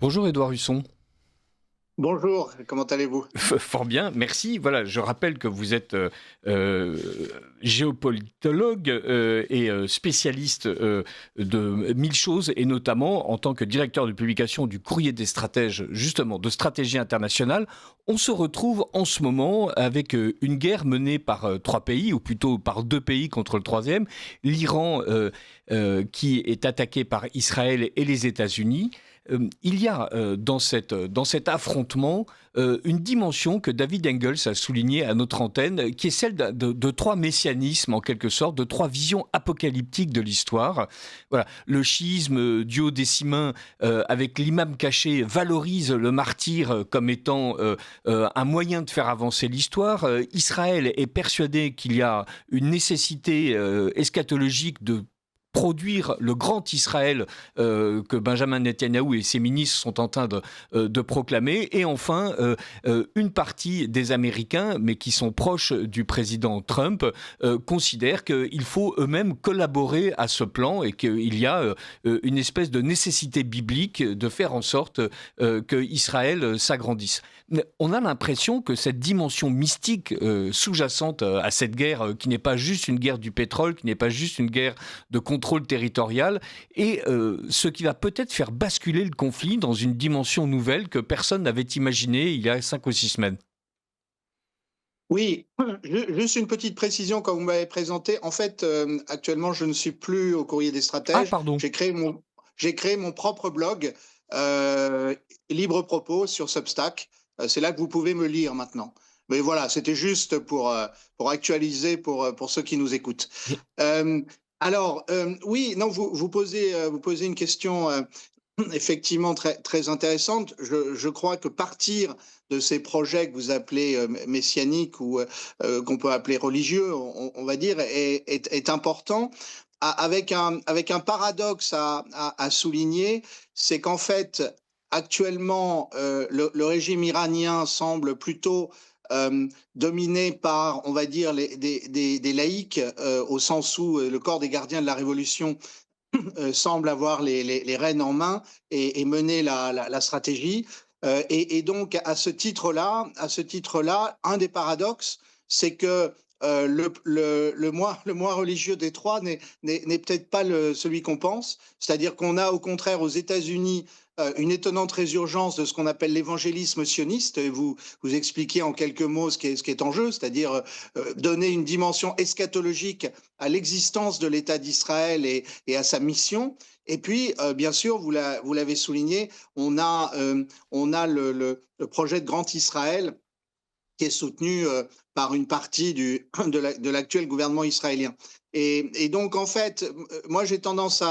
Bonjour Édouard Husson. Bonjour, comment allez-vous? Fort bien, merci. Voilà, je rappelle que vous êtes euh, géopolitologue et spécialiste de mille choses, et notamment en tant que directeur de publication du Courrier des stratèges, justement, de stratégie internationale. On se retrouve en ce moment avec une guerre menée par trois pays, ou plutôt par deux pays contre le troisième. L'Iran qui est attaqué par Israël et les États-Unis. Il y a dans cet affrontement une dimension que David Engels a soulignée à notre antenne, qui est celle de trois messianismes, en quelque sorte, de trois visions apocalyptiques de l'histoire. Voilà. Le chiisme duodécimain, avec l'imam caché, valorise le martyr comme étant un moyen de faire avancer l'histoire. Israël est persuadé qu'il y a une nécessité eschatologique de produire le grand Israël que Benjamin Netanyahou et ses ministres sont en train de proclamer. Et enfin, une partie des Américains, mais qui sont proches du président Trump, considèrent qu'il faut eux-mêmes collaborer à ce plan et qu'il y a une espèce de nécessité biblique de faire en sorte que Israël s'agrandisse. On a l'impression que cette dimension mystique sous-jacente à cette guerre, qui n'est pas juste une guerre du pétrole, qui n'est pas juste une guerre de contrôle territorial, et ce qui va peut-être faire basculer le conflit dans une dimension nouvelle que personne n'avait imaginée il y a 5 ou 6 semaines. Oui, juste une petite précision quand vous m'avez présenté. En fait, actuellement, je ne suis plus au Courrier des Ah, stratèges. pardon. J'ai créé mon propre blog, euh, Libre Propos sur Substack. C'est là que vous pouvez me lire maintenant. Mais voilà, c'était juste pour actualiser pour ceux qui nous écoutent. Euh, oui, non, vous posez une question effectivement très intéressante. Je crois que partir de ces projets que vous appelez messianiques ou qu'on peut appeler religieux, on va dire, est important. Avec un paradoxe à souligner, c'est qu'en fait, actuellement, le régime iranien semble plutôt dominé par, on va dire, des laïcs, au sens où le corps des gardiens de la révolution semble avoir les rênes en main et mener la stratégie. Et donc, à ce titre-là, un des paradoxes, c'est que le moi religieux des trois n'est peut-être pas celui qu'on pense. C'est-à-dire qu'on a au contraire aux États-Unis une étonnante résurgence de ce qu'on appelle l'évangélisme sioniste. Et vous expliquez en quelques mots ce qui est en jeu, c'est-à-dire donner une dimension eschatologique à l'existence de l'État d'Israël et à sa mission. Et puis, bien sûr, vous l'avez souligné, on a le projet de Grand Israël qui est soutenu par une partie de l'actuel gouvernement israélien. Et donc, en fait, moi, j'ai tendance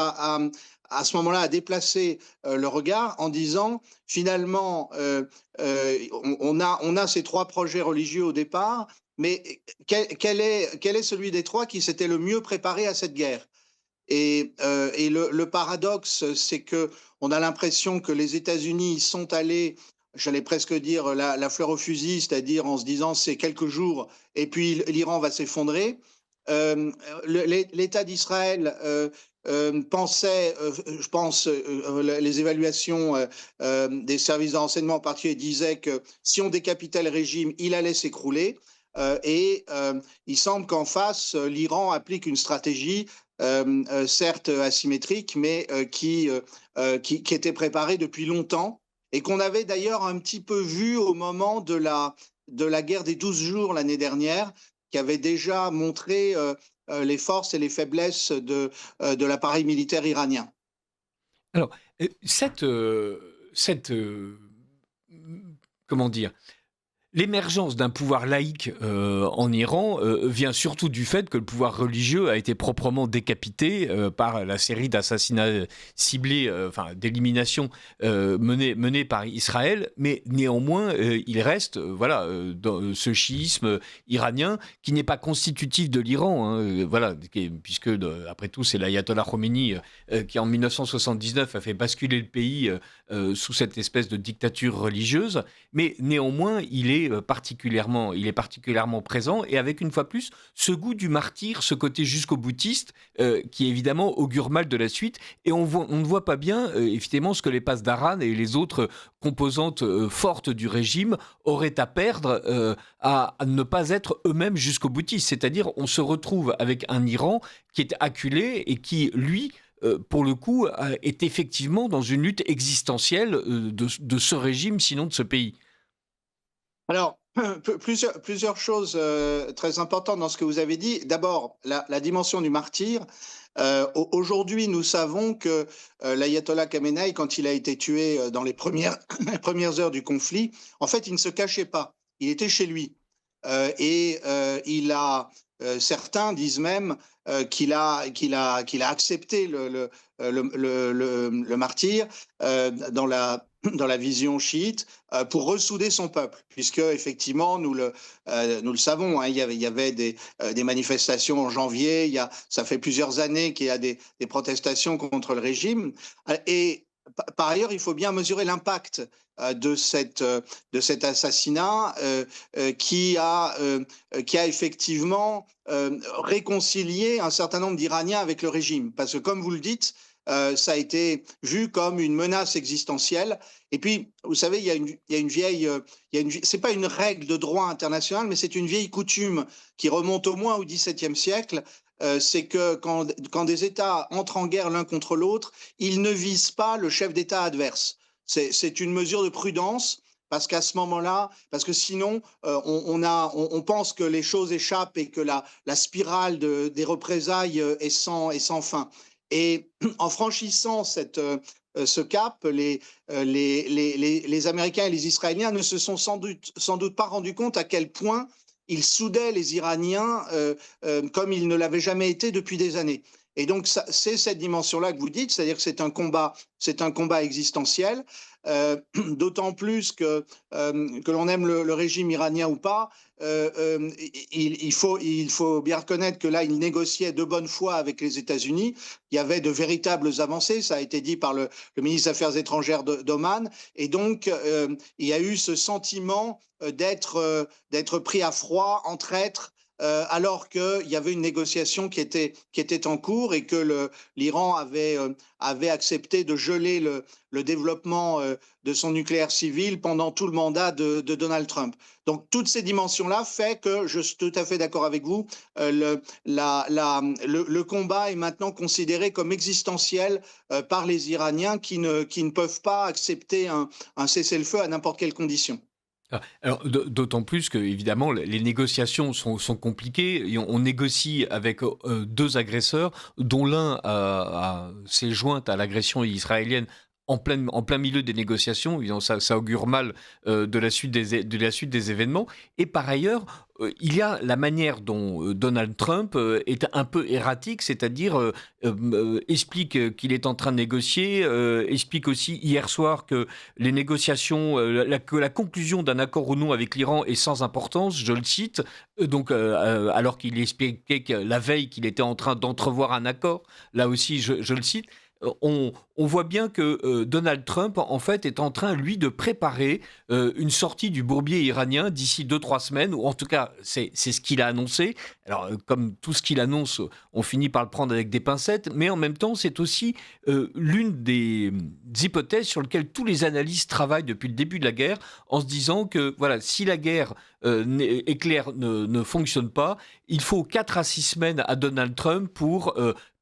à ce moment-là, à déplacer le regard en disant, finalement, on a ces trois projets religieux au départ, mais quel est celui des trois qui s'était le mieux préparé à cette guerre? Et le paradoxe, c'est que on a l'impression que les États-Unis sont allés, j'allais presque dire la fleur au fusil, c'est-à-dire en se disant c'est quelques jours et puis l'Iran va s'effondrer. L'État d'Israël pensait, je pense, les évaluations des services de renseignement en particulier disaient que si on décapitait le régime, il allait s'écrouler. Il semble qu'en face, l'Iran applique une stratégie certes asymétrique, mais qui était préparée depuis longtemps et qu'on avait d'ailleurs un petit peu vu au moment de la guerre des 12 jours l'année dernière, qui avait déjà montré les forces et les faiblesses de l'appareil militaire iranien. Alors, comment dire, l'émergence d'un pouvoir laïque en Iran vient surtout du fait que le pouvoir religieux a été proprement décapité par la série d'assassinats ciblés, enfin d'éliminations menées par Israël. Mais néanmoins, il reste dans ce chiisme iranien qui n'est pas constitutif de l'Iran. Voilà, puisque après tout, c'est l'ayatollah Khomeini qui en 1979 a fait basculer le pays sous cette espèce de dictature religieuse, mais néanmoins, il est particulièrement présent, et avec une fois plus ce goût du martyr, ce côté jusqu'au boutiste, qui évidemment augure mal de la suite, et on ne voit pas bien, effectivement, ce que les passes d'Aran et les autres composantes fortes du régime auraient à perdre à ne pas être eux-mêmes jusqu'au boutiste. C'est-à-dire, on se retrouve avec un Iran qui est acculé et qui, lui, pour le coup, est effectivement dans une lutte existentielle de ce régime, sinon de ce pays. Alors, plusieurs choses très importantes dans ce que vous avez dit. D'abord, la dimension du martyr. Aujourd'hui, nous savons que l'ayatollah Khamenei, quand il a été tué dans les premières, les premières heures du conflit, en fait, il ne se cachait pas. Il était chez lui. Certains disent même qu'il a accepté le martyr dans la vision chiite pour ressouder son peuple, puisque effectivement nous le savons, hein, il y avait des manifestations en janvier, ça fait plusieurs années qu'il y a des protestations contre le régime, et par ailleurs il faut bien mesurer l'impact de cet assassinat qui a effectivement réconcilié un certain nombre d'Iraniens avec le régime. Parce que, comme vous le dites, ça a été vu comme une menace existentielle. Et puis, vous savez, il y a une vieille, c'est pas une règle de droit international, mais c'est une vieille coutume qui remonte au moins au XVIIe siècle. C'est que quand des États entrent en guerre l'un contre l'autre, ils ne visent pas le chef d'État adverse. C'est une mesure de prudence parce qu'à ce moment-là, parce que sinon, on pense que les choses échappent et que la spirale des représailles est sans fin. Et en franchissant ce cap, les Américains et les Israéliens ne se sont sans doute pas rendus compte à quel point ils soudaient les Iraniens comme ils ne l'avaient jamais été depuis des années. Et donc, c'est cette dimension-là que vous dites, c'est-à-dire que c'est un combat existentiel, d'autant plus que l'on aime le régime iranien ou pas, il faut bien reconnaître que là, il négociait de bonne foi avec les États-Unis. Il y avait de véritables avancées, ça a été dit par le ministre des Affaires étrangères d'Oman. Et donc, il y a eu ce sentiment d'être pris à froid, en traître, alors qu'il y avait une négociation qui était en cours et que l'Iran avait accepté de geler le développement de son nucléaire civil pendant tout le mandat de Donald Trump. Donc toutes ces dimensions-là fait que je suis tout à fait d'accord avec vous, le combat est maintenant considéré comme existentiel par les Iraniens qui ne peuvent pas accepter un cessez-le-feu à n'importe quelle condition. Alors, d'autant plus que, évidemment, les négociations sont compliquées. Et on négocie avec deux agresseurs, dont l'un s'est joint à l'agression israélienne en plein milieu des négociations. Évidemment, ça augure mal de la suite des événements. Et par ailleurs, il y a la manière dont Donald Trump est un peu erratique, c'est-à-dire explique qu'il est en train de négocier, explique aussi hier soir que les négociations, que la conclusion d'un accord ou non avec l'Iran est sans importance, je le cite, alors qu'il expliquait que la veille qu'il était en train d'entrevoir un accord, là aussi je le cite. On voit bien que Donald Trump, en fait, est en train, lui, de préparer une sortie du bourbier iranien d'ici 2-3 semaines, ou en tout cas, c'est ce qu'il a annoncé. Alors, comme tout ce qu'il annonce, on finit par le prendre avec des pincettes, mais en même temps, c'est aussi l'une des hypothèses sur lesquelles tous les analystes travaillent depuis le début de la guerre, en se disant que, voilà, si la guerre éclair ne fonctionne pas, il faut 4 à 6 semaines à Donald Trump pour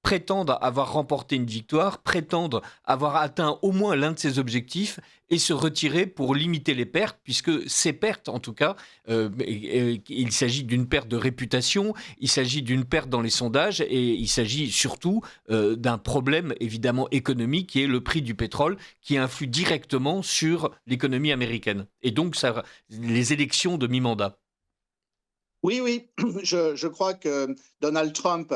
prétendre avoir remporté une victoire, prétendre avoir atteint au moins l'un de ses objectifs et se retirer pour limiter les pertes, puisque ces pertes, en tout cas, il s'agit d'une perte de réputation, il s'agit d'une perte dans les sondages et il s'agit surtout d'un problème évidemment économique qui est le prix du pétrole qui influe directement sur l'économie américaine. Et donc, les élections de mi-mandat. Oui, oui, je crois que Donald Trump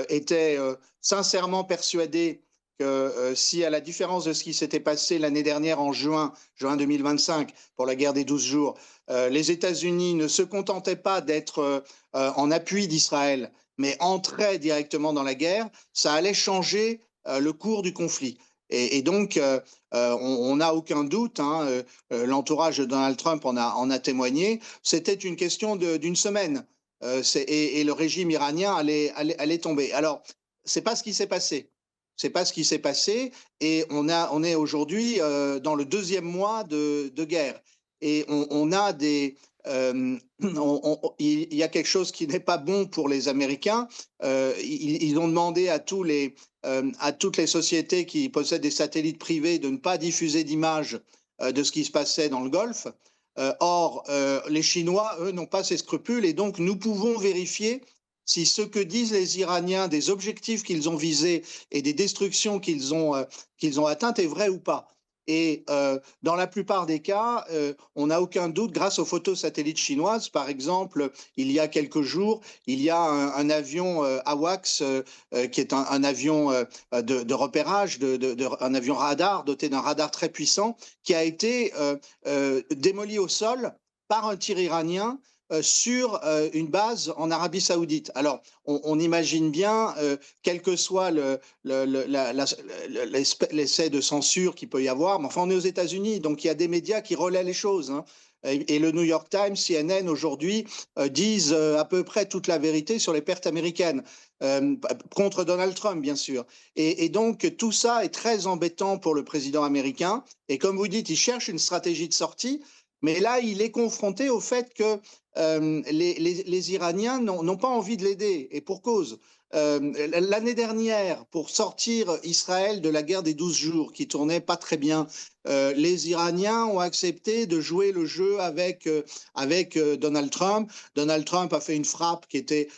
était sincèrement persuadé que si, à la différence de ce qui s'était passé l'année dernière en juin 2025, pour la guerre des 12 jours, les États-Unis ne se contentaient pas d'être en appui d'Israël, mais entraient directement dans la guerre, ça allait changer le cours du conflit. Et donc, on n'a aucun doute, hein, l'entourage de Donald Trump en a témoigné, c'était une question d'une semaine. Et le régime iranien allait tomber. Alors, c'est pas ce qui s'est passé. C'est pas ce qui s'est passé. Et on est aujourd'hui dans le deuxième mois de guerre. Et on a des. Il y a quelque chose qui n'est pas bon pour les Américains. Ils ont demandé à toutes les sociétés qui possèdent des satellites privés de ne pas diffuser d'images de ce qui se passait dans le Golfe. Or, les Chinois, eux, n'ont pas ces scrupules et donc nous pouvons vérifier si ce que disent les Iraniens des objectifs qu'ils ont visés et des destructions qu'ils ont atteintes est vrai ou pas. Et dans la plupart des cas, on n'a aucun doute, grâce aux photos satellites chinoises, par exemple, il y a quelques jours, il y a un avion AWACS, qui est un avion de repérage, un avion radar, doté d'un radar très puissant, qui a été démoli au sol par un tir iranien sur une base en Arabie Saoudite. Alors, on imagine bien, quel que soit l'essai de censure qu'il peut y avoir, mais enfin, on est aux États-Unis, donc il y a des médias qui relaient les choses. Hein. Et le New York Times, CNN aujourd'hui disent à peu près toute la vérité sur les pertes américaines, contre Donald Trump, bien sûr. Et donc, tout ça est très embêtant pour le président américain. Et comme vous dites, il cherche une stratégie de sortie. Mais là, il est confronté au fait que les Iraniens n'ont pas envie de l'aider, et pour cause. L'année dernière, pour sortir Israël de la guerre des 12 jours, qui tournait pas très bien, les Iraniens ont accepté de jouer le jeu avec Donald Trump. Donald Trump a fait une frappe qui était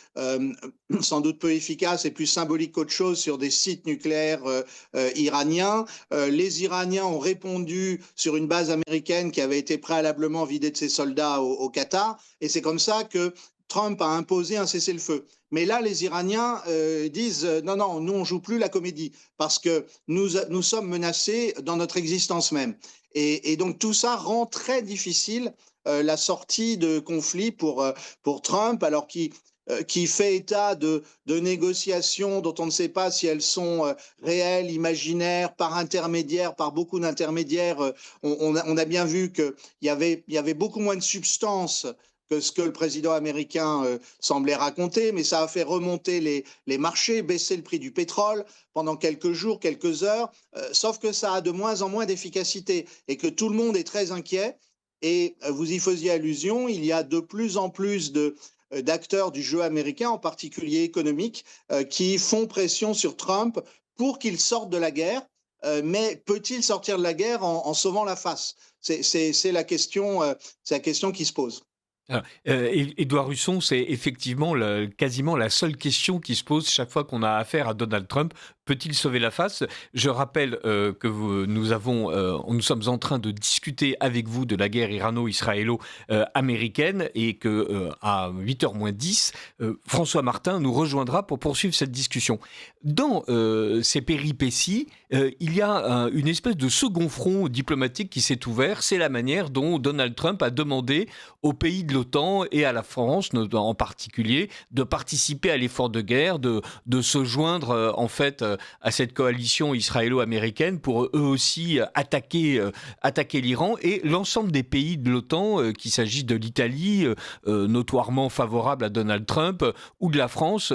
sans doute peu efficace et plus symbolique qu'autre chose sur des sites nucléaires iraniens. Les Iraniens ont répondu sur une base américaine qui avait été préalablement vidée de ses soldats au Qatar. Et c'est comme ça que Trump a imposé un cessez-le-feu. Mais là, les Iraniens disent non, non, nous, on ne joue plus la comédie parce que nous sommes menacés dans notre existence même. Et donc, tout ça rend très difficile la sortie de conflit pour Trump, alors qui fait état de négociations dont on ne sait pas si elles sont réelles, imaginaires, par intermédiaire, par beaucoup d'intermédiaires. On a bien vu qu'il y avait beaucoup moins de substance que ce que le président américain semblait raconter, mais ça a fait remonter les marchés, baisser le prix du pétrole pendant quelques jours, quelques heures, sauf que ça a de moins en moins d'efficacité et que tout le monde est très inquiet. Et vous y faisiez allusion, il y a de plus en plus d'acteurs du jeu américain, en particulier économique, qui font pression sur Trump pour qu'il sorte de la guerre. Mais peut-il sortir de la guerre en sauvant la face? C'est la question qui se pose. Édouard Husson, c'est effectivement quasiment la seule question qui se pose chaque fois qu'on a affaire à Donald Trump. Peut-il sauver la face? Je rappelle que nous sommes en train de discuter avec vous de la guerre irano-israélo-américaine et que à 8h moins 10, François Martin nous rejoindra pour poursuivre cette discussion. Dans ces péripéties, il y a une espèce de second front diplomatique qui s'est ouvert. C'est la manière dont Donald Trump a demandé aux pays de l'OTAN et à la France en particulier de participer à l'effort de guerre, de se joindre en fait à cette coalition israélo-américaine pour eux aussi attaquer l'Iran, et l'ensemble des pays de l'OTAN, qu'il s'agisse de l'Italie, notoirement favorable à Donald Trump, ou de la France,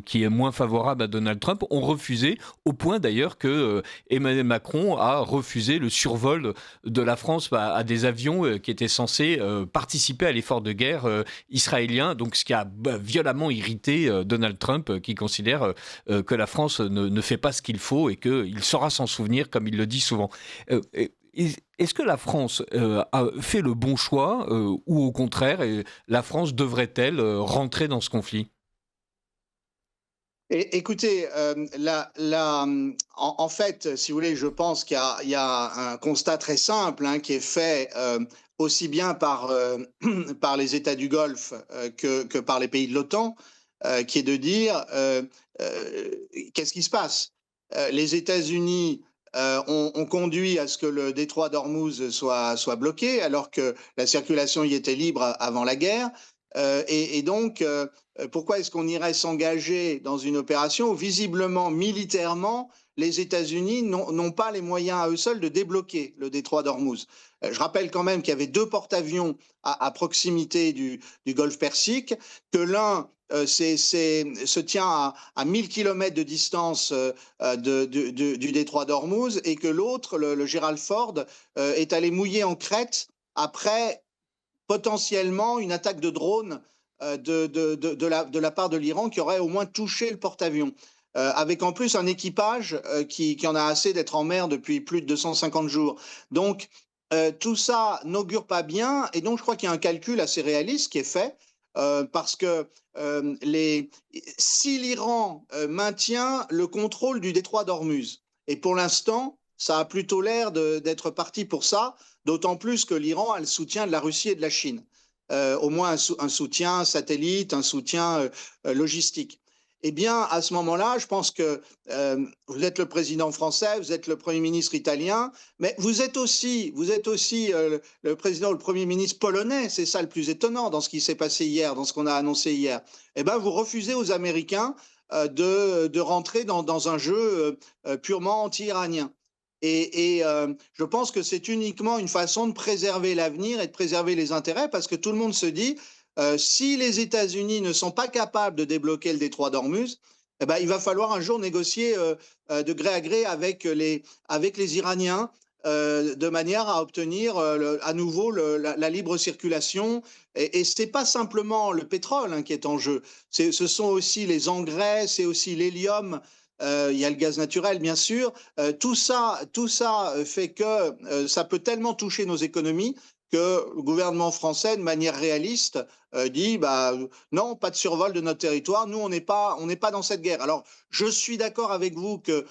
qui est moins favorable à Donald Trump, ont refusé, au point d'ailleurs que Emmanuel Macron a refusé le survol de la France à des avions qui étaient censés participer à l'effort de guerre israélien, donc ce qui a violemment irrité Donald Trump, qui considère que la France ne fait pas ce qu'il faut et qu'il saura s'en souvenir, comme il le dit souvent. Est-ce que la France a fait le bon choix ou au contraire, la France devrait-elle rentrer dans ce conflit? Écoutez, en fait, si vous voulez, je pense qu'il y a un constat très simple, hein, qui est fait aussi bien par les États du Golfe que par les pays de l'OTAN, qui est de dire qu'est-ce qui se passe? Les États-Unis ont conduit à ce que le détroit d'Ormuz soit bloqué, alors que la circulation y était libre avant la guerre. Et donc, pourquoi est-ce qu'on irait s'engager dans une opération où, visiblement, militairement, les États-Unis n'ont pas les moyens à eux seuls de débloquer le détroit d'Ormuz? Je rappelle quand même qu'il y avait deux porte-avions à proximité du golfe Persique, que l'un se tient à 1000 km de distance du détroit d'Ormuz, et que l'autre, le Gerald Ford, est allé mouiller en Crète après potentiellement une attaque de drone de la part de l'Iran qui aurait au moins touché le porte-avions. Avec en plus un équipage qui en a assez d'être en mer depuis plus de 250 jours. Donc, tout ça n'augure pas bien, et donc je crois qu'il y a un calcul assez réaliste qui est fait, parce que si l'Iran maintient le contrôle du détroit d'Ormuz, et pour l'instant, ça a plutôt l'air d'être parti pour ça, d'autant plus que l'Iran a le soutien de la Russie et de la Chine, au moins un soutien satellite, un soutien logistique. Eh bien, à ce moment-là, je pense que vous êtes le président français, vous êtes le Premier ministre italien, mais vous êtes aussi le président ou le Premier ministre polonais. C'est ça le plus étonnant dans ce qui s'est passé hier, dans ce qu'on a annoncé hier. Eh bien, vous refusez aux Américains de rentrer dans un jeu purement anti-iranien. Et je pense que c'est uniquement une façon de préserver l'avenir et de préserver les intérêts, parce que tout le monde se dit, si les États-Unis ne sont pas capables de débloquer le détroit d'Ormuz, eh ben, il va falloir un jour négocier de gré à gré avec les Iraniens, de manière à obtenir à nouveau la libre circulation. Et ce n'est pas simplement le pétrole qui est en jeu, ce sont aussi les engrais, c'est aussi l'hélium. Il y a le gaz naturel, bien sûr. Tout ça fait que ça peut tellement toucher nos économies que le gouvernement français, de manière réaliste, dit bah, non, pas de survol de notre territoire, nous, on n'est pas dans cette guerre. Alors, je suis d'accord avec vous que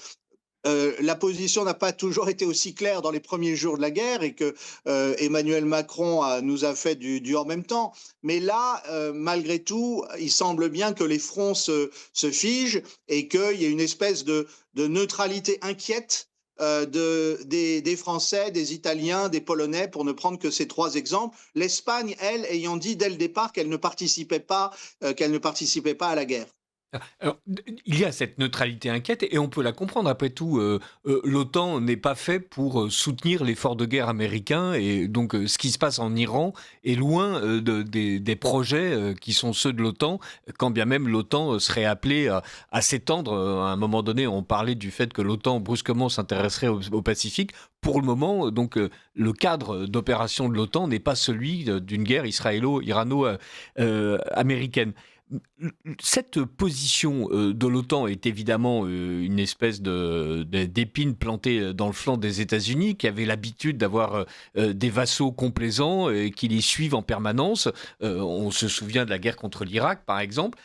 la position n'a pas toujours été aussi claire dans les premiers jours de la guerre, et que Emmanuel Macron nous a fait du en même temps. Mais là, malgré tout, il semble bien que les fronts se figent, et qu'il y ait une espèce de neutralité inquiète des Français, des Italiens, des Polonais, pour ne prendre que ces trois exemples. L'Espagne, elle, ayant dit dès le départ qu'elle ne participait pas à la guerre. Alors, il y a cette neutralité inquiète et on peut la comprendre. Après tout, l'OTAN n'est pas fait pour soutenir l'effort de guerre américain, et donc ce qui se passe en Iran est loin des projets qui sont ceux de l'OTAN, quand bien même l'OTAN serait appelée à s'étendre. À un moment donné, on parlait du fait que l'OTAN brusquement s'intéresserait au Pacifique. Pour le moment, donc, le cadre d'opération de l'OTAN n'est pas celui d'une guerre israélo-irano-américaine. Cette position de l'OTAN est évidemment une espèce d'épine plantée dans le flanc des États-Unis, qui avaient l'habitude d'avoir des vassaux complaisants qui les suivent en permanence. On se souvient de la guerre contre l'Irak, par exemple.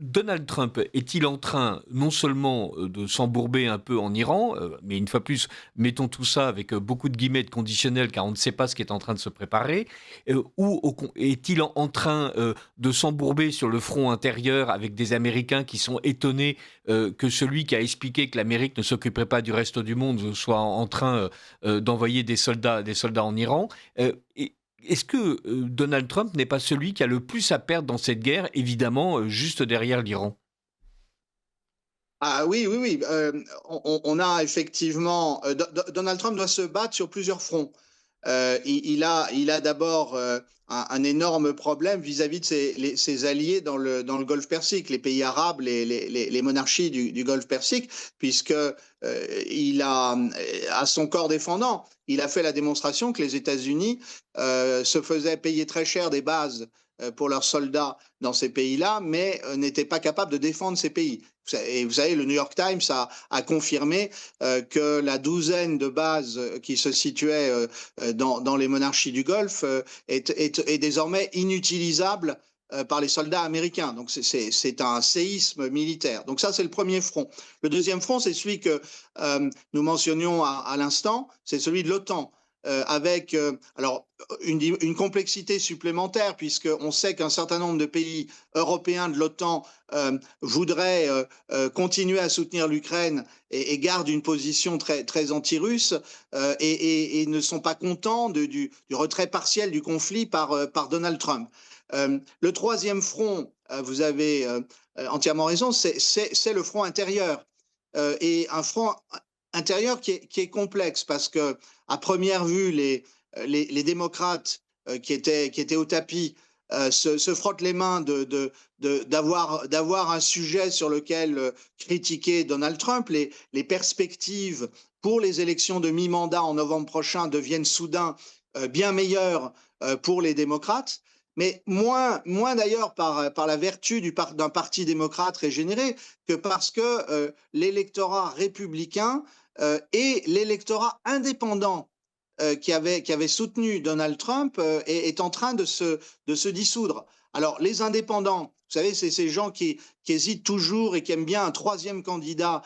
Donald Trump est-il en train non seulement de s'embourber un peu en Iran, mais une fois plus, mettons tout ça avec beaucoup de guillemets de conditionnels, car on ne sait pas ce qui est en train de se préparer, ou est-il en train de s'embourber sur le front intérieur avec des Américains qui sont étonnés que celui qui a expliqué que l'Amérique ne s'occuperait pas du reste du monde soit en train d'envoyer des soldats en Iran. Est-ce que Donald Trump n'est pas celui qui a le plus à perdre dans cette guerre, évidemment, juste derrière l'Iran? Ah oui, oui, oui. On a effectivement. Donald Trump doit se battre sur plusieurs fronts. Il a d'abord un énorme problème vis-à-vis de ses alliés dans le Golfe Persique, les pays arabes, les monarchies du Golfe Persique, puisque il a, à son corps défendant, il a fait la démonstration que les États-Unis se faisaient payer très cher des bases pour leurs soldats dans ces pays-là, mais n'étaient pas capables de défendre ces pays. Et vous savez, le New York Times a confirmé que la douzaine de bases qui se situaient dans les monarchies du Golfe est désormais inutilisable par les soldats américains. Donc c'est un séisme militaire. Donc ça, c'est le premier front. Le deuxième front, c'est celui que nous mentionnions à l'instant, c'est celui de l'OTAN. Avec alors une complexité supplémentaire, puisqu'on sait qu'un certain nombre de pays européens de l'OTAN voudraient continuer à soutenir l'Ukraine et gardent une position très, très anti-russe, et ne sont pas contents du retrait partiel du conflit par Donald Trump. Le troisième front, vous avez entièrement raison, c'est le front intérieur. Et un front intérieur qui est complexe parce que, à première vue, les démocrates qui étaient au tapis se frottent les mains d'avoir un sujet sur lequel critiquer Donald Trump. Les perspectives pour les élections de mi-mandat en novembre prochain deviennent soudain bien meilleures pour les démocrates, mais moins d'ailleurs par la vertu d'un parti démocrate régénéré que parce que l'électorat républicain et l'électorat indépendant qui avait soutenu Donald Trump est en train de se dissoudre. Alors, les indépendants, vous savez, c'est ces gens qui hésitent toujours et qui aiment bien un troisième candidat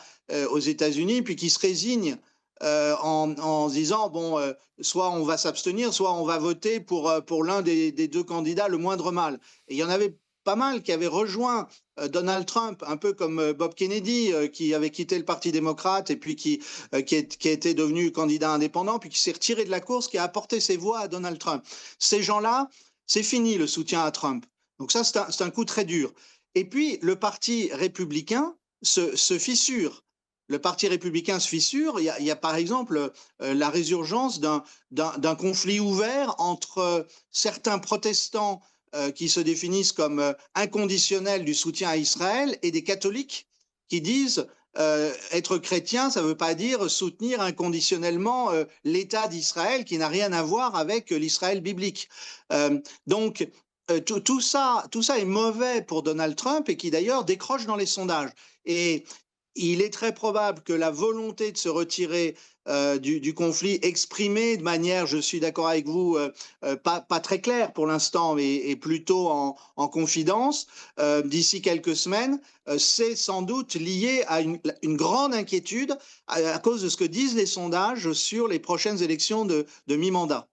aux États-Unis, puis qui se résignent en se disant, bon, soit on va s'abstenir, soit on va voter pour l'un des deux candidats, le moindre mal. Et il y en avait pas mal qui avaient rejoint Donald Trump, un peu comme Bob Kennedy, qui avait quitté le Parti démocrate et puis qui était devenu candidat indépendant, puis qui s'est retiré de la course, qui a apporté ses voix à Donald Trump. Ces gens-là, c'est fini le soutien à Trump. Donc ça, c'est un coup très dur. Et puis, le Parti républicain se fissure. Le Parti républicain se fissure. Il y a par exemple la résurgence d'un conflit ouvert entre certains protestants qui se définissent comme inconditionnels du soutien à Israël et des catholiques qui disent être chrétien, ça ne veut pas dire soutenir inconditionnellement l'État d'Israël qui n'a rien à voir avec l'Israël biblique. Donc, tout ça est mauvais pour Donald Trump et qui d'ailleurs décroche dans les sondages. Et il est très probable que la volonté de se retirer du conflit exprimée de manière, je suis d'accord avec vous, pas très claire pour l'instant, et plutôt en confidence, d'ici quelques semaines, c'est sans doute lié à une grande inquiétude à cause de ce que disent les sondages sur les prochaines élections de mi-mandat.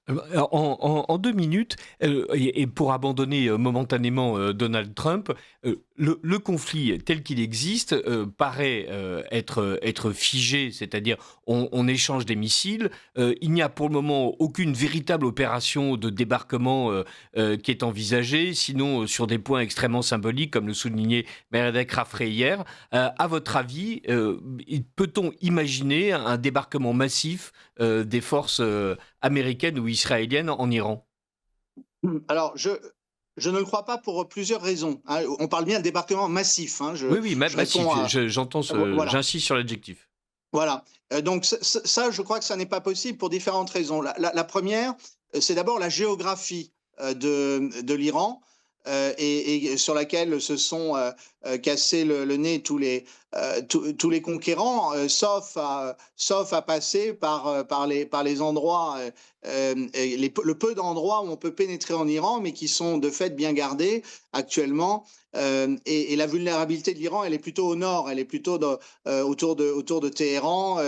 En 2 minutes, et pour abandonner momentanément Donald Trump, le conflit tel qu'il existe paraît être figé, c'est-à-dire on échange des missiles. Il n'y a pour le moment aucune véritable opération de débarquement qui est envisagée, sinon sur des points extrêmement symboliques, comme le soulignait Meredith Raffray hier. À votre avis, peut-on imaginer un débarquement massif des forces américaines ou israélienne en Iran? Alors, je ne le crois pas pour plusieurs raisons. On parle bien de débarquement massif. Oui, massif, j'entends voilà. j'insiste sur l'adjectif. Voilà. Donc ça, je crois que ça n'est pas possible pour différentes raisons. La première, c'est d'abord la géographie de l'Iran. Et sur laquelle se sont cassés le nez tous les conquérants, sauf à passer par les endroits, le peu d'endroits où on peut pénétrer en Iran, mais qui sont de fait bien gardés actuellement. Et la vulnérabilité de l'Iran, elle est plutôt au nord, elle est plutôt autour de Téhéran,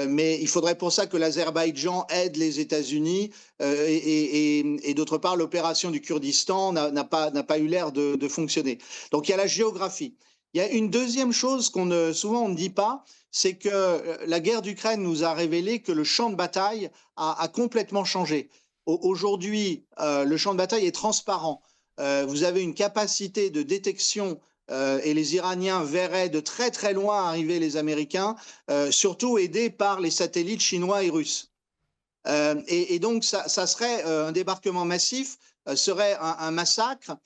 mais il faudrait pour ça que l'Azerbaïdjan aide les États-Unis, et d'autre part, l'opération du Kurdistan n'a pas eu l'air de fonctionner. Donc il y a la géographie. Il y a une deuxième chose souvent on ne dit pas, c'est que la guerre d'Ukraine nous a révélé que le champ de bataille a complètement changé. Aujourd'hui, le champ de bataille est transparent. Vous avez une capacité de détection et les Iraniens verraient de très très loin arriver les Américains, surtout aidés par les satellites chinois et russes. Et donc ça serait un débarquement massif, serait un massacre,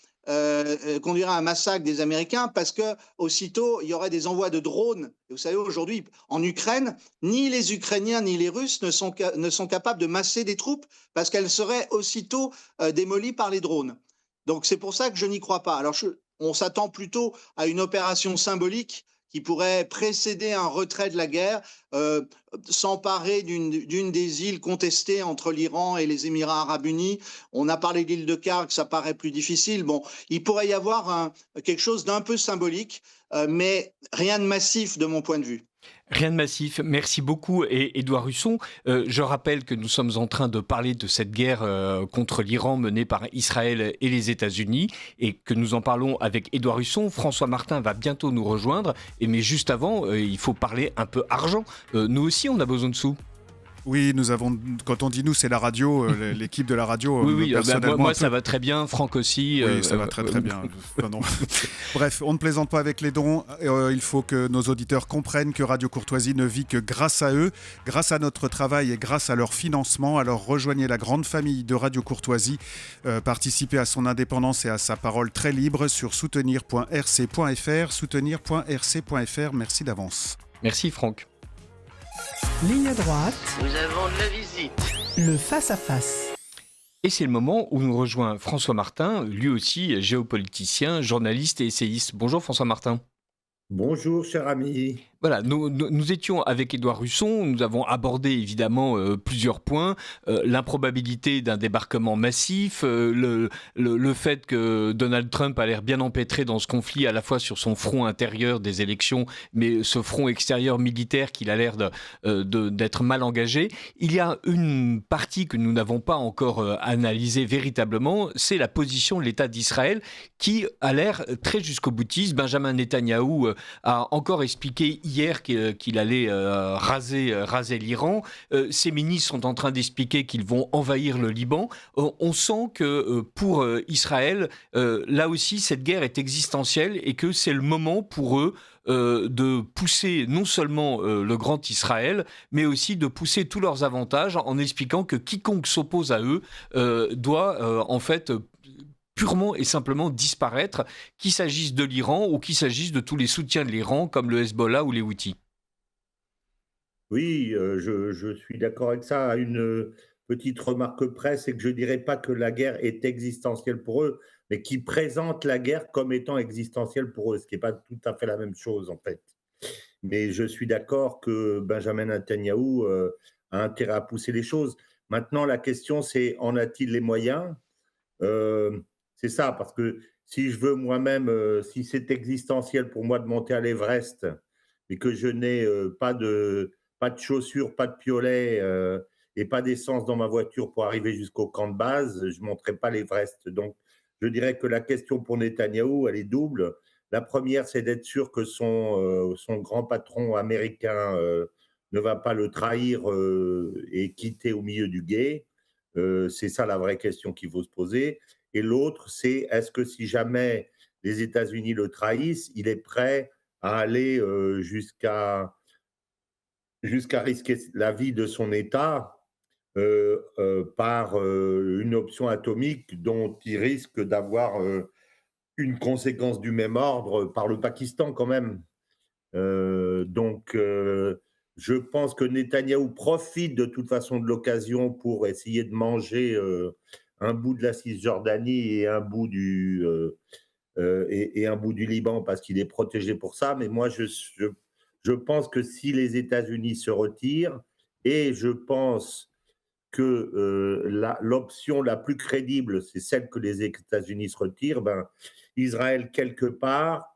conduirait à un massacre des Américains parce que aussitôt il y aurait des envois de drones. Et vous savez, aujourd'hui en Ukraine, ni les Ukrainiens ni les Russes ne sont capables de masser des troupes parce qu'elles seraient aussitôt démolies par les drones. Donc c'est pour ça que je n'y crois pas. Alors on s'attend plutôt à une opération symbolique qui pourrait précéder un retrait de la guerre, s'emparer d'une des îles contestées entre l'Iran et les Émirats arabes unis. On a parlé de l'île de Khark, ça paraît plus difficile. Bon, il pourrait y avoir quelque chose d'un peu symbolique, mais rien de massif de mon point de vue. Rien de massif. Merci beaucoup, Édouard Husson. Je rappelle que nous sommes en train de parler de cette guerre contre l'Iran menée par Israël et les États-Unis et que nous en parlons avec Édouard Husson. François Martin va bientôt nous rejoindre. Mais juste avant, il faut parler un peu argent. Nous aussi, on a besoin de sous. Oui, quand on dit nous, c'est la radio, l'équipe de la radio. Oui, oui, moi ça va très bien, Franck aussi. Oui, ça va très très bien. Non. Bref, on ne plaisante pas avec les dons. Il faut que nos auditeurs comprennent que Radio Courtoisie ne vit que grâce à eux, grâce à notre travail et grâce à leur financement. Alors rejoignez la grande famille de Radio Courtoisie, participez à son indépendance et à sa parole très libre sur soutenir.rc.fr, soutenir.rc.fr. Merci d'avance. Merci Franck. Ligne droite. Nous avons de la visite. Le face-à-face. Et c'est le moment où nous rejoint François Martin, lui aussi géopoliticien, journaliste et essayiste. Bonjour François Martin. Bonjour cher ami. Voilà, nous étions avec Édouard Husson, nous avons abordé évidemment plusieurs points, l'improbabilité d'un débarquement massif, le fait que Donald Trump a l'air bien empêtré dans ce conflit à la fois sur son front intérieur des élections, mais ce front extérieur militaire qu'il a l'air d'être mal engagé. Il y a une partie que nous n'avons pas encore analysée véritablement, c'est la position de l'État d'Israël qui a l'air très jusqu'au boutiste. Benjamin Netanyahou a encore expliqué hier qu'il allait raser l'Iran. Ses ministres sont en train d'expliquer qu'ils vont envahir le Liban. On sent que pour Israël, là aussi, cette guerre est existentielle et que c'est le moment pour eux de pousser non seulement le grand Israël, mais aussi de pousser tous leurs avantages en expliquant que quiconque s'oppose à eux doit en fait purement et simplement disparaître, qu'il s'agisse de l'Iran ou qu'il s'agisse de tous les soutiens de l'Iran comme le Hezbollah ou les Houthis. Oui, je suis d'accord avec ça. Une petite remarque près, c'est que je ne dirais pas que la guerre est existentielle pour eux, mais qui présente la guerre comme étant existentielle pour eux, ce qui n'est pas tout à fait la même chose en fait. Mais je suis d'accord que Benjamin Netanyahou a intérêt à pousser les choses. Maintenant, la question c'est, en a-t-il les moyens? C'est ça, parce que si je veux moi-même, si c'est existentiel pour moi de monter à l'Everest et que je n'ai pas de chaussures, pas de piolets et pas d'essence dans ma voiture pour arriver jusqu'au camp de base, je ne monterai pas l'Everest. Donc, je dirais que la question pour Netanyahou, elle est double. La première, c'est d'être sûr que son grand patron américain ne va pas le trahir et quitter au milieu du gué. C'est ça la vraie question qu'il faut se poser. Et l'autre, c'est est-ce que si jamais les États-Unis le trahissent, il est prêt à aller jusqu'à risquer la vie de son État par une option atomique dont il risque d'avoir une conséquence du même ordre par le Pakistan quand même. Donc, je pense que Netanyahou profite de toute façon de l'occasion pour essayer de manger un bout de la Cisjordanie et un bout et un bout du Liban parce qu'il est protégé pour ça. Mais moi, je pense que si les États-Unis se retirent, et je pense que l'option la plus crédible, c'est celle que les États-Unis se retirent, Israël, quelque part,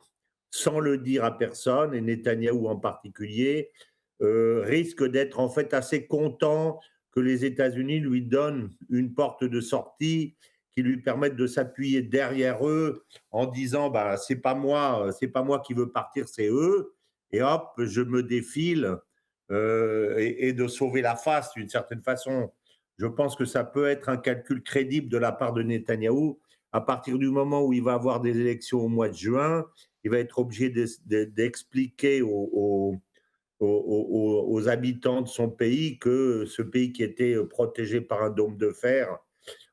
sans le dire à personne, et Netanyahou en particulier, risque d'être en fait assez content que les États-Unis lui donnent une porte de sortie qui lui permette de s'appuyer derrière eux en disant c'est pas moi qui veux partir, c'est eux, et hop, je me défile et de sauver la face d'une certaine façon. Je pense que ça peut être un calcul crédible de la part de Netanyahou. À partir du moment où il va avoir des élections au mois de juin, il va être obligé d'expliquer aux habitants de son pays que ce pays qui était protégé par un dôme de fer,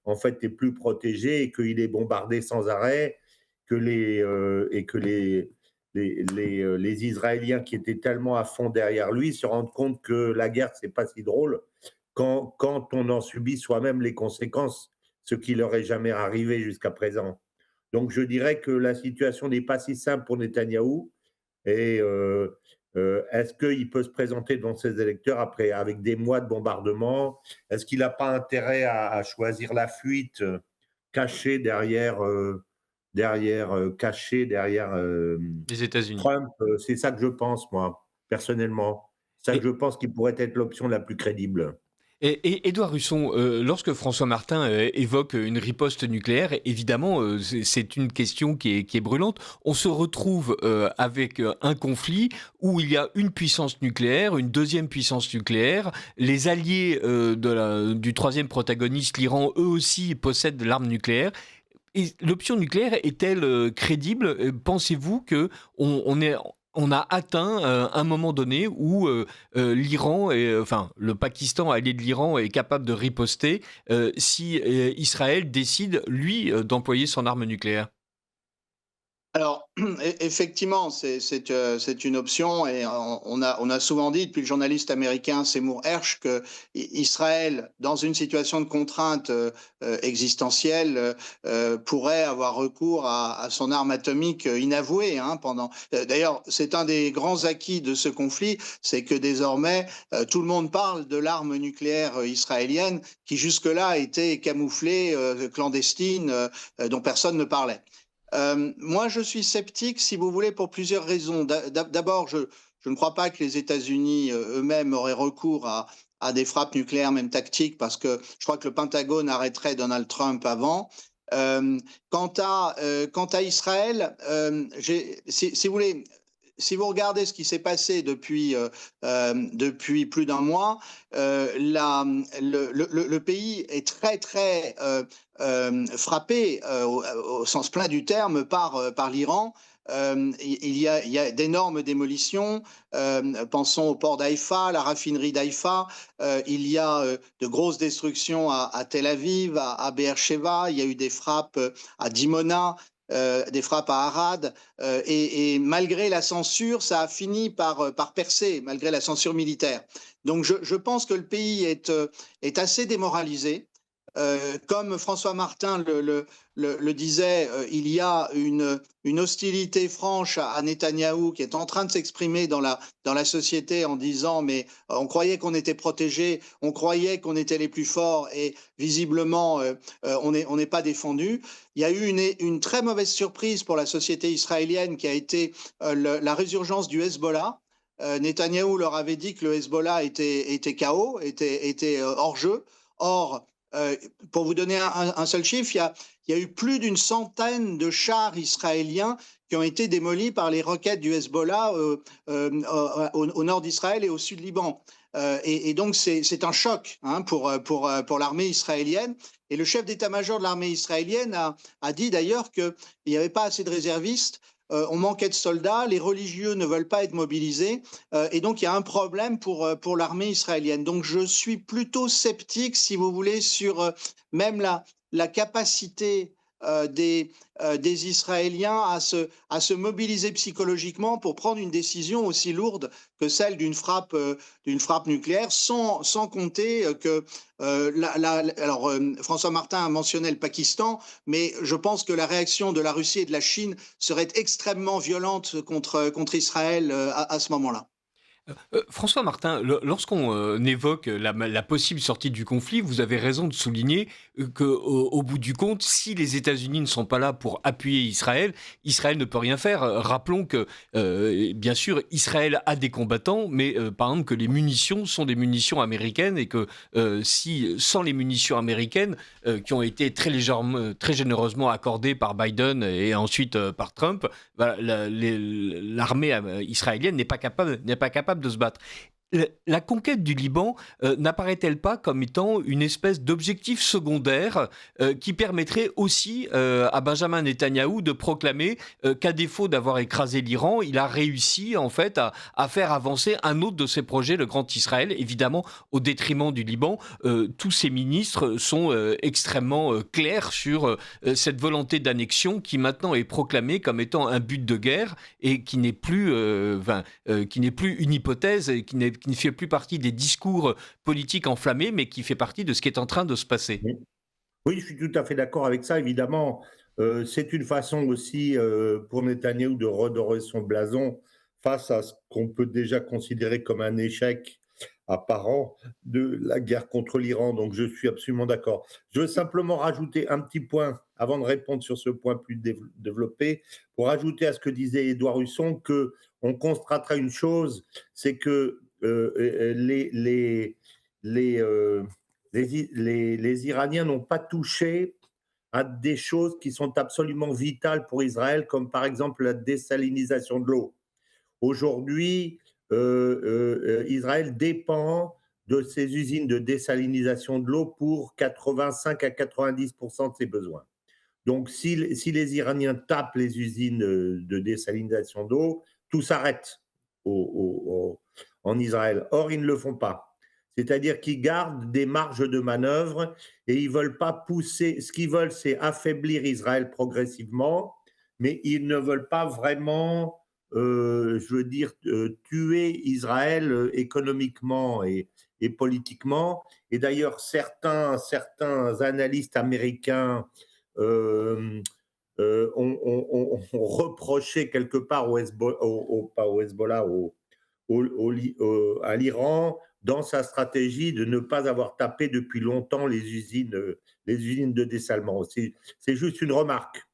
en fait, n'est plus protégé et qu'il est bombardé sans arrêt, et que les Israéliens qui étaient tellement à fond derrière lui se rendent compte que la guerre, c'est pas si drôle quand on en subit soi-même les conséquences, ce qui leur est jamais arrivé jusqu'à présent. Donc, je dirais que la situation n'est pas si simple pour Netanyahou. Et est-ce qu'il peut se présenter devant ses électeurs après, avec des mois de bombardement? Est-ce qu'il n'a pas intérêt à choisir la fuite cachée derrière Les États-Unis. Trump? C'est ça que je pense, moi, personnellement. C'est ça que je pense qui pourrait être l'option la plus crédible. Et Édouard Husson, lorsque François Martin évoque une riposte nucléaire, évidemment, c'est une question qui est brûlante. On se retrouve avec un conflit où il y a une puissance nucléaire, une deuxième puissance nucléaire. Les alliés du troisième protagoniste, l'Iran, eux aussi possèdent l'arme nucléaire. Et l'option nucléaire est-elle crédible? Pensez-vous que on a atteint un moment donné où l'Iran, enfin le Pakistan, allié de l'Iran, est capable de riposter si Israël décide, lui, d'employer son arme nucléaire? Alors, effectivement, c'est une option et on a souvent dit depuis le journaliste américain Seymour Hersh que Israël, dans une situation de contrainte existentielle, pourrait avoir recours à son arme atomique inavouée. Hein, D'ailleurs, c'est un des grands acquis de ce conflit, c'est que désormais tout le monde parle de l'arme nucléaire israélienne qui jusque-là était camouflée, clandestine, dont personne ne parlait. Moi, je suis sceptique, si vous voulez, pour plusieurs raisons. D'abord, je ne crois pas que les États-Unis eux-mêmes auraient recours à des frappes nucléaires, même tactiques, parce que je crois que le Pentagone arrêterait Donald Trump avant. Quant à Israël, si vous voulez, si vous regardez ce qui s'est passé depuis plus d'un mois, le pays est très, très frappé au sens plein du terme par l'Iran. Il y a d'énormes démolitions. Pensons au port d'Haïfa, la raffinerie d'Haïfa. Il y a de grosses destructions à Tel Aviv, à Beersheva. Il y a eu des frappes à Dimona. Des frappes à Arad, et malgré la censure, ça a fini par percer, malgré la censure militaire. Donc je pense que le pays est assez démoralisé. Comme François Martin le disait, il y a une hostilité franche à Netanyahou qui est en train de s'exprimer dans la société en disant mais on croyait qu'on était protégés, on croyait qu'on était les plus forts et visiblement on n'est pas défendus. Il y a eu une très mauvaise surprise pour la société israélienne qui a été la résurgence du Hezbollah. Netanyahou leur avait dit que le Hezbollah était KO, était hors jeu. Or, pour vous donner un seul chiffre, il y a eu plus d'une centaine de chars israéliens qui ont été démolis par les roquettes du Hezbollah au nord d'Israël et au sud Liban. Et donc c'est un choc hein, pour l'armée israélienne. Et le chef d'état-major de l'armée israélienne a dit d'ailleurs qu'il n'y avait pas assez de réservistes. On manquait de soldats, les religieux ne veulent pas être mobilisés, et donc il y a un problème pour l'armée israélienne. Donc je suis plutôt sceptique, si vous voulez, sur même la capacité des Israéliens à se mobiliser psychologiquement pour prendre une décision aussi lourde que celle d'une frappe nucléaire, sans compter que François Martin a mentionné le Pakistan, mais je pense que la réaction de la Russie et de la Chine serait extrêmement violente contre Israël à ce moment-là. François Martin, lorsqu'on évoque la possible sortie du conflit, vous avez raison de souligner qu'au bout du compte, si les États-Unis ne sont pas là pour appuyer Israël, Israël ne peut rien faire. Rappelons que, bien sûr, Israël a des combattants, mais par exemple que les munitions sont des munitions américaines et que sans les munitions américaines, qui ont été très généreusement accordées par Biden et ensuite par Trump, l'armée israélienne n'est pas capable de se battre. La conquête du Liban n'apparaît-elle pas comme étant une espèce d'objectif secondaire qui permettrait aussi à Benjamin Netanyahou de proclamer qu'à défaut d'avoir écrasé l'Iran, il a réussi en fait à faire avancer un autre de ses projets, le Grand Israël, évidemment au détriment du Liban. Tous ces ministres sont extrêmement clairs sur cette volonté d'annexion qui maintenant est proclamée comme étant un but de guerre et qui n'est plus une hypothèse et qui ne fait plus partie des discours politiques enflammés, mais qui fait partie de ce qui est en train de se passer. Oui, je suis tout à fait d'accord avec ça, évidemment. C'est une façon aussi pour Netanyahou de redorer son blason face à ce qu'on peut déjà considérer comme un échec apparent de la guerre contre l'Iran. Donc, je suis absolument d'accord. Je veux simplement rajouter un petit point, avant de répondre sur ce point plus développé, pour ajouter à ce que disait Édouard Husson, qu'on constatera une chose, c'est que les, les Iraniens n'ont pas touché à des choses qui sont absolument vitales pour Israël, comme par exemple la désalinisation de l'eau. Aujourd'hui, Israël dépend de ces usines de désalinisation de l'eau pour 85 à 90% de ses besoins. Donc, si les Iraniens tapent les usines de désalinisation d'eau, tout s'arrête en Israël. Or, ils ne le font pas. C'est-à-dire qu'ils gardent des marges de manœuvre et ils ne veulent pas pousser. Ce qu'ils veulent, c'est affaiblir Israël progressivement, mais ils ne veulent pas vraiment, tuer Israël économiquement et politiquement. Et d'ailleurs, certains analystes américains ont reproché quelque part pas au Hezbollah, à l'Iran, dans sa stratégie de ne pas avoir tapé depuis longtemps les usines de dessalement. C'est juste une remarque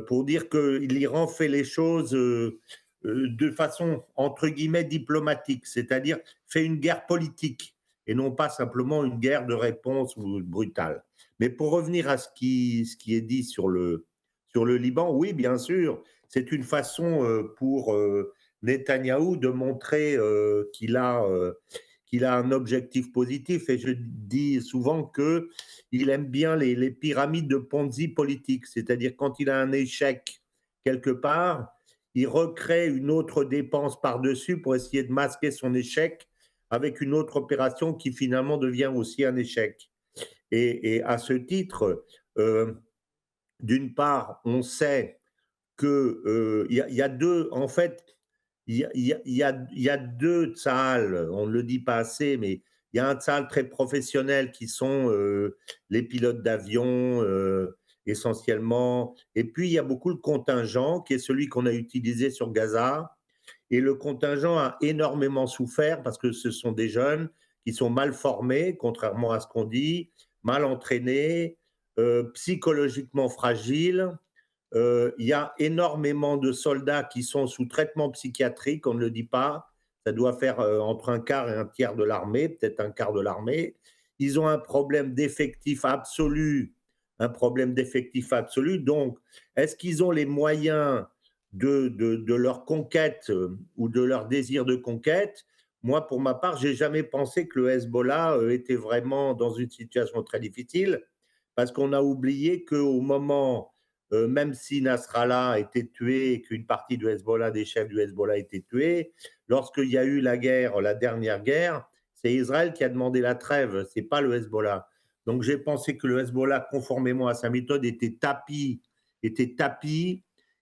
pour dire que l'Iran fait les choses de façon, entre guillemets, diplomatique, c'est-à-dire fait une guerre politique et non pas simplement une guerre de réponse brutale. Mais pour revenir à ce qui est dit sur le Liban, oui, bien sûr, c'est une façon pour Netanyahou de montrer qu'il a un objectif positif. Et je dis souvent qu'il aime bien les pyramides de Ponzi politique, c'est-à-dire quand il a un échec quelque part, il recrée une autre dépense par-dessus pour essayer de masquer son échec avec une autre opération qui finalement devient aussi un échec. Et à ce titre, d'une part, on sait qu'il y a deux, en fait, il y a deux Tsahal, on ne le dit pas assez, mais il y a un Tsahal très professionnel qui sont les pilotes d'avion essentiellement, et puis il y a beaucoup le contingent qui est celui qu'on a utilisé sur Gaza, et le contingent a énormément souffert parce que ce sont des jeunes qui sont mal formés, contrairement à ce qu'on dit, mal entraînés, psychologiquement fragiles. Il y a énormément de soldats qui sont sous traitement psychiatrique, on ne le dit pas. Ça doit faire entre un quart et un tiers de l'armée, peut-être un quart de l'armée. Ils ont un problème d'effectif absolu, Donc, est-ce qu'ils ont les moyens de leur conquête ou de leur désir de conquête? Moi, pour ma part, je n'ai jamais pensé que le Hezbollah était vraiment dans une situation très difficile, parce qu'on a oublié qu'au moment, même si Nasrallah a été tué et qu'une partie du Hezbollah, des chefs du Hezbollah étaient tués, lorsqu'il y a eu la dernière guerre, c'est Israël qui a demandé la trêve, ce n'est pas le Hezbollah. Donc j'ai pensé que le Hezbollah, conformément à sa méthode, était tapis,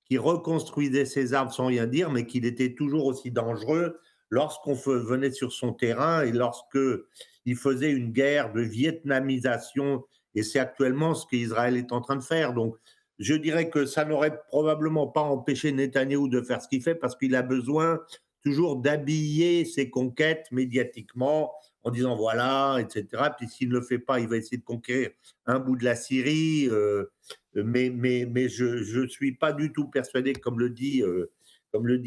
qui reconstruisait ses armes sans rien dire, mais qu'il était toujours aussi dangereux lorsqu'on venait sur son terrain et lorsqu'il faisait une guerre de vietnamisation. Et c'est actuellement ce qu'Israël est en train de faire. Donc, je dirais que ça n'aurait probablement pas empêché Netanyahou de faire ce qu'il fait parce qu'il a besoin toujours d'habiller ses conquêtes médiatiquement en disant voilà, etc. Puis s'il ne le fait pas, il va essayer de conquérir un bout de la Syrie. Mais je ne suis pas du tout persuadé, comme le dit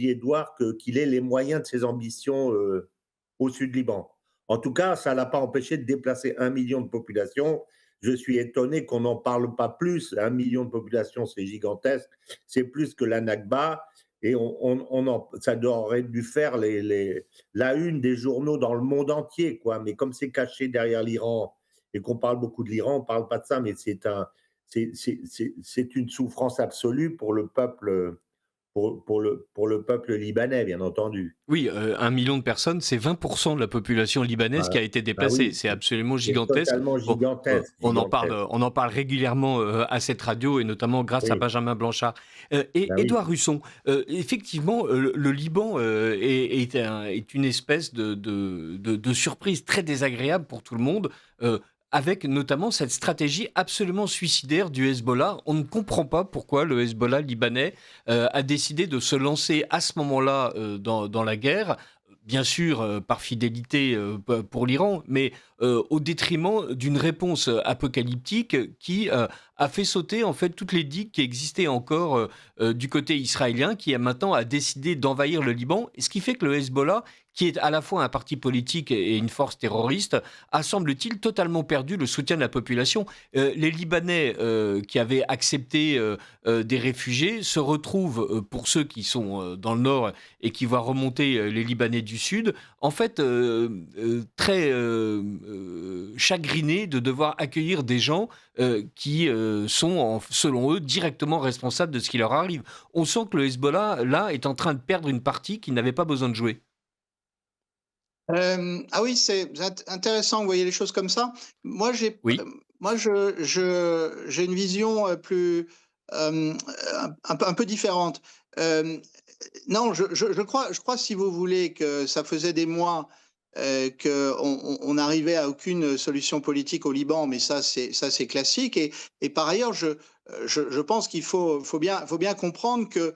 Édouard, qu'il ait les moyens de ses ambitions au sud Liban. En tout cas, ça ne l'a pas empêché de déplacer 1 million de population. Je suis étonné qu'on n'en parle pas plus. 1 million de population, c'est gigantesque. C'est plus que la Nakba. Et ça aurait dû faire la une des journaux dans le monde entier, quoi. Mais comme c'est caché derrière l'Iran et qu'on parle beaucoup de l'Iran, on ne parle pas de ça, mais c'est une souffrance absolue pour le peuple. Pour le peuple libanais, bien entendu. Oui, 1 million de personnes, c'est 20% de la population libanaise qui a été déplacée. Oui, c'est absolument gigantesque. Totalement gigantesque. On en parle régulièrement à cette radio, et notamment grâce à Benjamin Blanchard. Édouard Husson, effectivement, le Liban est une espèce de surprise très désagréable pour tout le monde. Avec notamment cette stratégie absolument suicidaire du Hezbollah. On ne comprend pas pourquoi le Hezbollah libanais a décidé de se lancer à ce moment-là dans la guerre, bien sûr par fidélité pour l'Iran, mais au détriment d'une réponse apocalyptique qui a fait sauter en fait toutes les digues qui existaient encore du côté israélien, qui a maintenant décidé d'envahir le Liban, ce qui fait que le Hezbollah, qui est à la fois un parti politique et une force terroriste, a, semble-t-il, totalement perdu le soutien de la population. Les Libanais qui avaient accepté des réfugiés se retrouvent, pour ceux qui sont dans le nord et qui voient remonter les Libanais du sud, en fait très chagrinés de devoir accueillir des gens qui sont, selon eux, directement responsables de ce qui leur arrive. On sent que le Hezbollah, là, est en train de perdre une partie qui n'avait pas besoin de jouer. Ah oui, c'est intéressant, vous voyez les choses comme ça. Moi, Oui, j'ai une vision un peu différente. Euh, non, je crois, si vous voulez, que ça faisait des mois qu'on n'arrivait à aucune solution politique au Liban, mais ça, c'est classique. Et par ailleurs, je pense faut bien comprendre que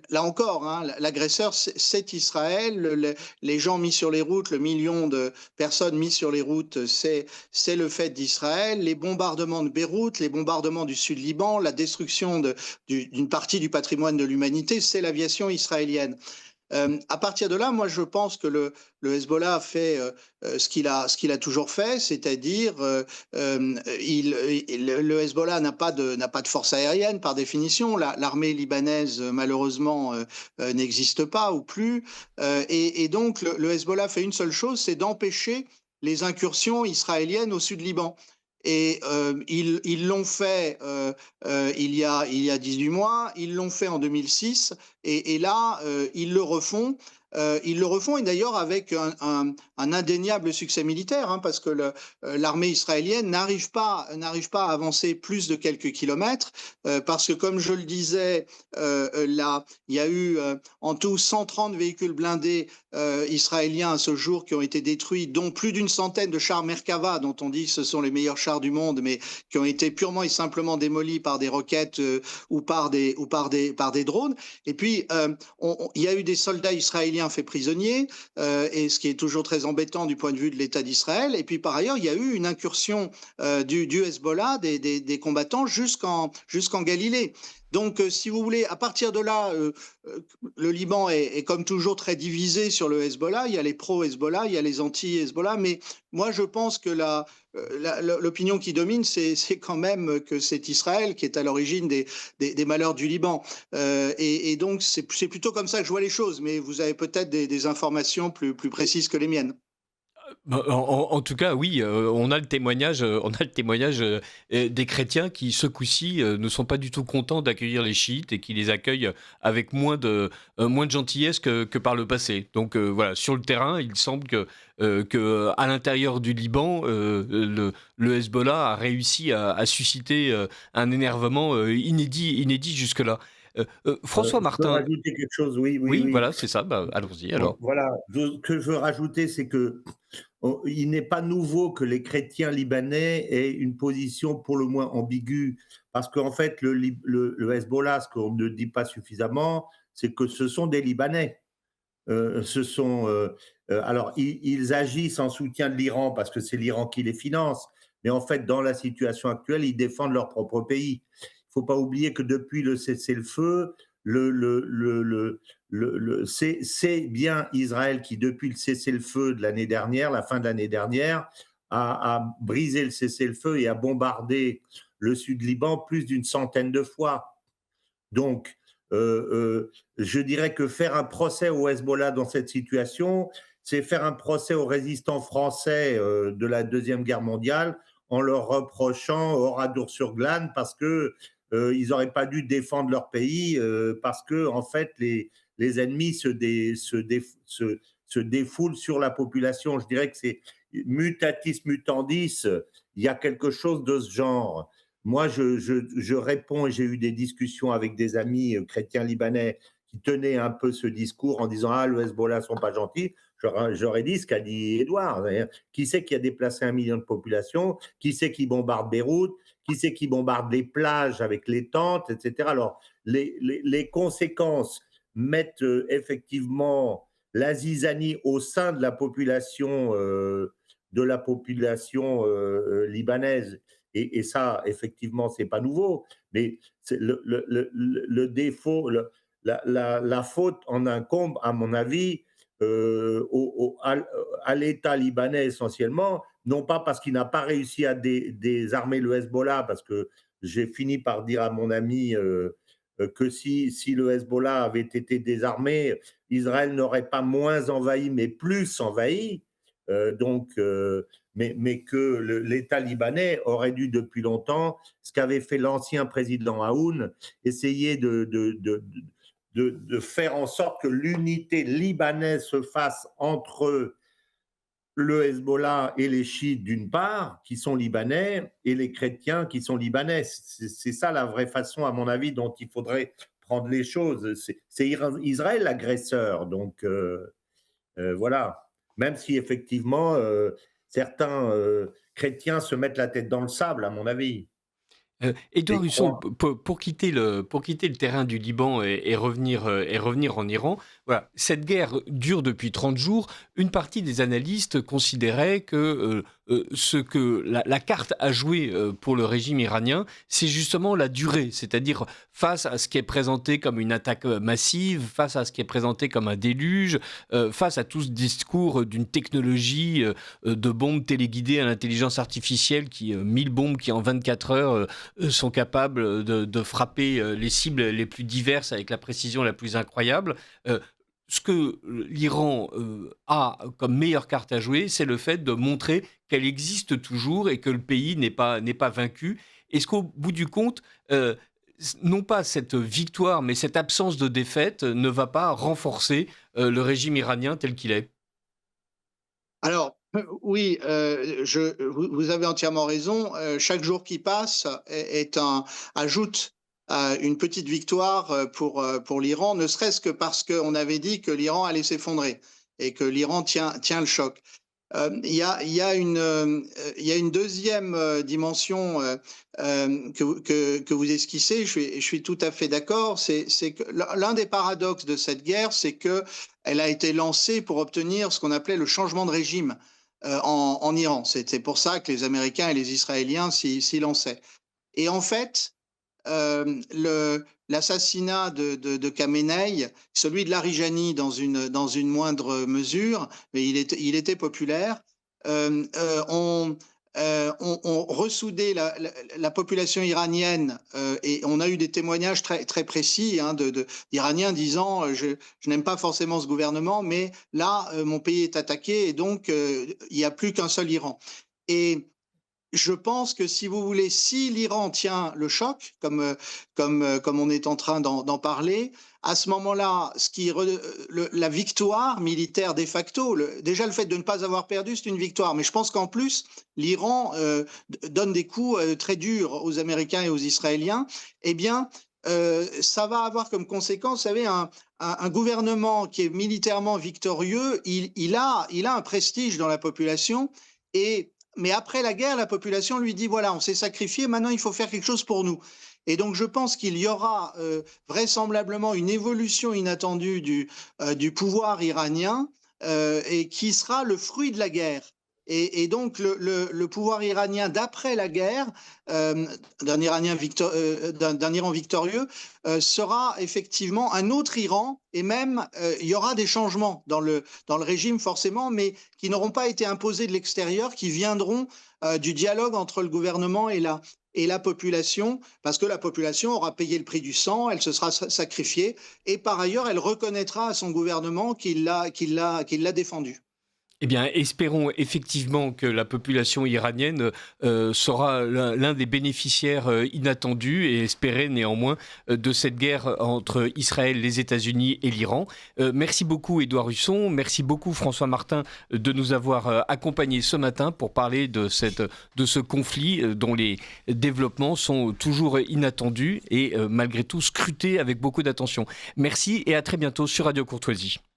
là encore, hein, l'agresseur, c'est Israël. Les gens mis sur les routes, le million de personnes mises sur les routes, c'est le fait d'Israël. Les bombardements de Beyrouth, les bombardements du sud Liban, la destruction d'une partie du patrimoine de l'humanité, c'est l'aviation israélienne. À partir de là, moi, je pense que le Hezbollah fait ce qu'il a toujours fait, c'est-à-dire le Hezbollah n'a pas de force aérienne par définition. L'armée libanaise, malheureusement, n'existe pas ou plus. Et donc, le Hezbollah fait une seule chose, c'est d'empêcher les incursions israéliennes au sud Liban. Et ils l'ont fait il y a 18 mois, ils l'ont fait en 2006, et là, ils le refont, et d'ailleurs avec un indéniable succès militaire, hein, parce que l'armée israélienne n'arrive pas à avancer plus de quelques kilomètres, parce que, comme je le disais, là, il y a eu en tout 130 véhicules blindés israéliens à ce jour qui ont été détruits, dont plus d'une centaine de chars Merkava, dont on dit que ce sont les meilleurs chars du monde, mais qui ont été purement et simplement démolis par des roquettes ou par des drones. Et puis, il y a eu des soldats israéliens faits prisonniers, et ce qui est toujours très embêtant du point de vue de l'État d'Israël. Et puis, par ailleurs, il y a eu une incursion du Hezbollah, des combattants, jusqu'en Galilée. Donc, si vous voulez, à partir de là, le Liban est comme toujours très divisé sur le Hezbollah. Il y a les pro-Hezbollah, il y a les anti-Hezbollah. Mais moi, je pense que l'opinion qui domine, c'est quand même que c'est Israël qui est à l'origine des malheurs du Liban. Et donc, c'est plutôt comme ça que je vois les choses. Mais vous avez peut-être des informations plus précises que les miennes. bah, en tout cas, oui, on a le témoignage des chrétiens qui, ce coup-ci, ne sont pas du tout contents d'accueillir les chiites et qui les accueillent avec moins de gentillesse que par le passé. Donc voilà, sur le terrain, il semble que à l'intérieur du Liban, le Hezbollah a réussi à susciter un énervement inédit jusque-là. François Je peux Martin, rajouter quelque chose, oui, oui, oui, oui. voilà, c'est ça, bah, allons-y Bon, alors. voilà, ce que je veux rajouter, c'est que il n'est pas nouveau que les chrétiens libanais aient une position pour le moins ambiguë, parce qu'en fait, le Hezbollah, ce qu'on ne dit pas suffisamment, c'est que ce sont des Libanais. Alors, ils agissent en soutien de l'Iran parce que c'est l'Iran qui les finance, mais en fait, dans la situation actuelle, ils défendent leur propre pays. Il ne faut pas oublier que depuis le cessez-le-feu, c'est bien Israël qui, depuis le cessez-le-feu de l'année dernière, la fin de l'année dernière, a brisé le cessez-le-feu et a bombardé le sud Liban plus d'une centaine de fois. Donc, je dirais que faire un procès au Hezbollah dans cette situation, c'est faire un procès aux résistants français de la Deuxième Guerre mondiale en leur reprochant Oradour-sur-Glane parce que ils n'auraient pas dû défendre leur pays parce que en fait les ennemis se défoulent sur la population. Je dirais que c'est mutatis mutandis. Il y a quelque chose de ce genre. Moi, je réponds et j'ai eu des discussions avec des amis chrétiens libanais qui tenaient un peu ce discours en disant ah, le Hezbollah ne sont pas gentils. J'aurais dit ce qu'a dit Edouard. Qui c'est qui a déplacé 1 million de population? Qui c'est qui bombarde Beyrouth? Qui c'est qui bombarde les plages avec les tentes, etc. Alors, les conséquences mettent effectivement la zizanie au sein de la population libanaise. Et ça, effectivement, c'est pas nouveau. Mais le défaut, la faute en incombe, à mon avis, à l'État libanais essentiellement, non pas parce qu'il n'a pas réussi à désarmer le Hezbollah, parce que j'ai fini par dire à mon ami que si le Hezbollah avait été désarmé, Israël n'aurait pas moins envahi, mais plus envahi. Mais que l'État libanais aurait dû depuis longtemps, ce qu'avait fait l'ancien président Aoun, essayer de faire en sorte que l'unité libanaise se fasse entre le Hezbollah et les chiites d'une part, qui sont libanais, et les chrétiens qui sont libanais. C'est ça la vraie façon, à mon avis, dont il faudrait prendre les choses. C'est Israël l'agresseur, donc voilà. Même si effectivement, certains chrétiens se mettent la tête dans le sable, à mon avis. Édouard Et Husson, croient. pour quitter le terrain du Liban et revenir en Iran, voilà, cette guerre dure depuis 30 jours. Une partie des analystes considéraient que ce que la carte à jouer pour le régime iranien, c'est justement la durée, c'est-à-dire face à ce qui est présenté comme une attaque massive, face à ce qui est présenté comme un déluge, face à tout ce discours d'une technologie de bombes téléguidées à l'intelligence artificielle, 1000 bombes qui en 24 heures sont capables de frapper les cibles les plus diverses avec la précision la plus incroyable. Ce que l'Iran a comme meilleure carte à jouer, c'est le fait de montrer qu'elle existe toujours et que le pays n'est pas vaincu. Est-ce qu'au bout du compte, non pas cette victoire, mais cette absence de défaite ne va pas renforcer le régime iranien tel qu'il est ? Alors, oui, vous avez entièrement raison. Chaque jour qui passe ajoute à une petite victoire pour l'Iran, ne serait-ce que parce qu'on avait dit que l'Iran allait s'effondrer et que l'Iran tient le choc. Il y a une deuxième dimension que vous esquissez. Je suis tout à fait d'accord. C'est que l'un des paradoxes de cette guerre, c'est que elle a été lancée pour obtenir ce qu'on appelait le changement de régime en Iran. C'était pour ça que les Américains et les Israéliens s'y lançaient. Et en fait, l'assassinat de Khamenei, celui de Larijani dans une moindre mesure, mais il était populaire, ont ressoudé la population iranienne et on a eu des témoignages très, très précis d'Iraniens disant je n'aime pas forcément ce gouvernement, mais là, mon pays est attaqué et donc il n'y a plus qu'un seul Iran. Et je pense que si vous voulez, si l'Iran tient le choc, comme on est en train d'en parler, à ce moment-là, la victoire militaire de facto, déjà le fait de ne pas avoir perdu, c'est une victoire. Mais je pense qu'en plus, l'Iran donne des coups très durs aux Américains et aux Israéliens. Eh bien, ça va avoir comme conséquence, vous savez, un gouvernement qui est militairement victorieux, il a un prestige dans la population mais après la guerre, la population lui dit voilà, on s'est sacrifié, maintenant il faut faire quelque chose pour nous. Et donc je pense qu'il y aura vraisemblablement une évolution inattendue du pouvoir iranien et qui sera le fruit de la guerre. Et donc le pouvoir iranien d'après la guerre, d'un Iran victorieux, sera effectivement un autre Iran, et même il y aura des changements dans le régime forcément, mais qui n'auront pas été imposés de l'extérieur, qui viendront du dialogue entre le gouvernement et la population, parce que la population aura payé le prix du sang, elle se sera sacrifiée, et par ailleurs elle reconnaîtra à son gouvernement qu'il l'a défendu. Eh bien, espérons effectivement que la population iranienne sera l'un des bénéficiaires inattendus et espérer néanmoins de cette guerre entre Israël, les États-Unis et l'Iran. Merci beaucoup Édouard Husson, merci beaucoup François Martin de nous avoir accompagnés ce matin pour parler de ce conflit dont les développements sont toujours inattendus et malgré tout scrutés avec beaucoup d'attention. Merci et à très bientôt sur Radio Courtoisie.